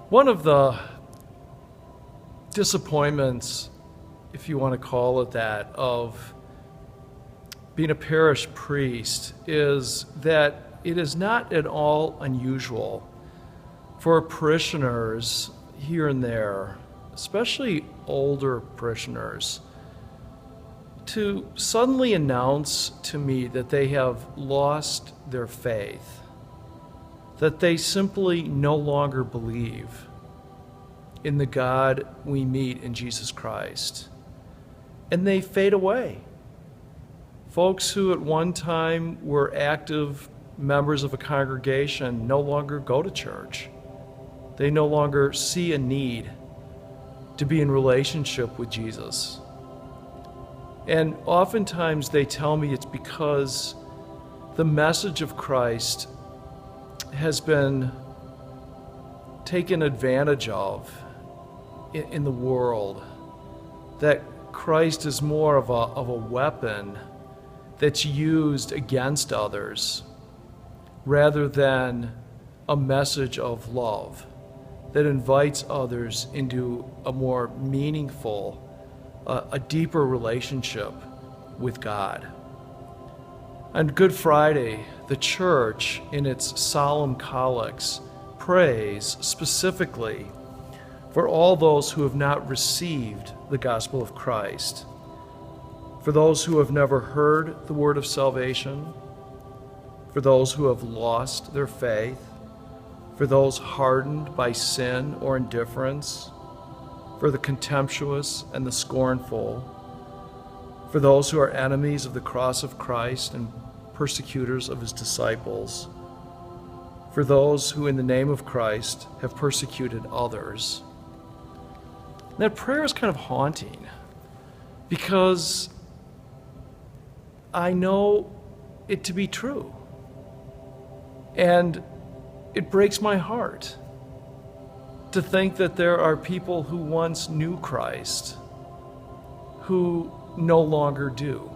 One of the disappointments, if you want to call it that, of being a parish priest is that it is not at all unusual for parishioners here and there, especially older parishioners, to suddenly announce to me that they have lost their faith, that they simply no longer believe in the God we meet in Jesus Christ, and they fade away. Folks who at one time were active members of a congregation no longer go to church. They no longer see a need to be in relationship with Jesus. And oftentimes they tell me it's because the message of Christ has been taken advantage of in the world, that Christ is more of a weapon that's used against others rather than a message of love that invites others into a more meaningful, a deeper relationship with God. On Good Friday, the Church, in its solemn collects, prays specifically for all those who have not received the gospel of Christ, for those who have never heard the word of salvation, for those who have lost their faith, for those hardened by sin or indifference, for the contemptuous and the scornful, for those who are enemies of the cross of Christ and persecutors of his disciples, for those who in the name of Christ have persecuted others. That prayer is kind of haunting because I know it to be true. And it breaks my heart to think that there are people who once knew Christ who no longer do.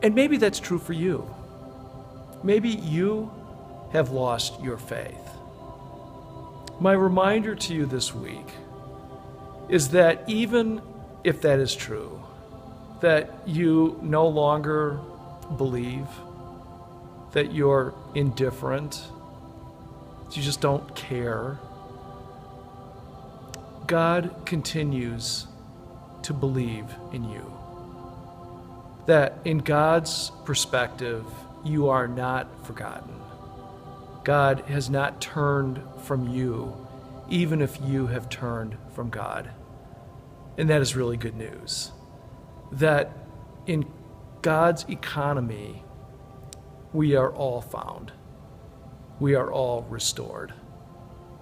And maybe that's true for you. Maybe you have lost your faith. My reminder to you this week is that even if that is true, that you no longer believe, that you're indifferent, that you just don't care, God continues to believe in you. That in God's perspective, you are not forgotten. God has not turned from you, even if you have turned from God. And that is really good news. That in God's economy, we are all found. We are all restored.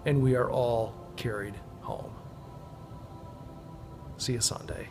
And we are all carried home. See you Sunday.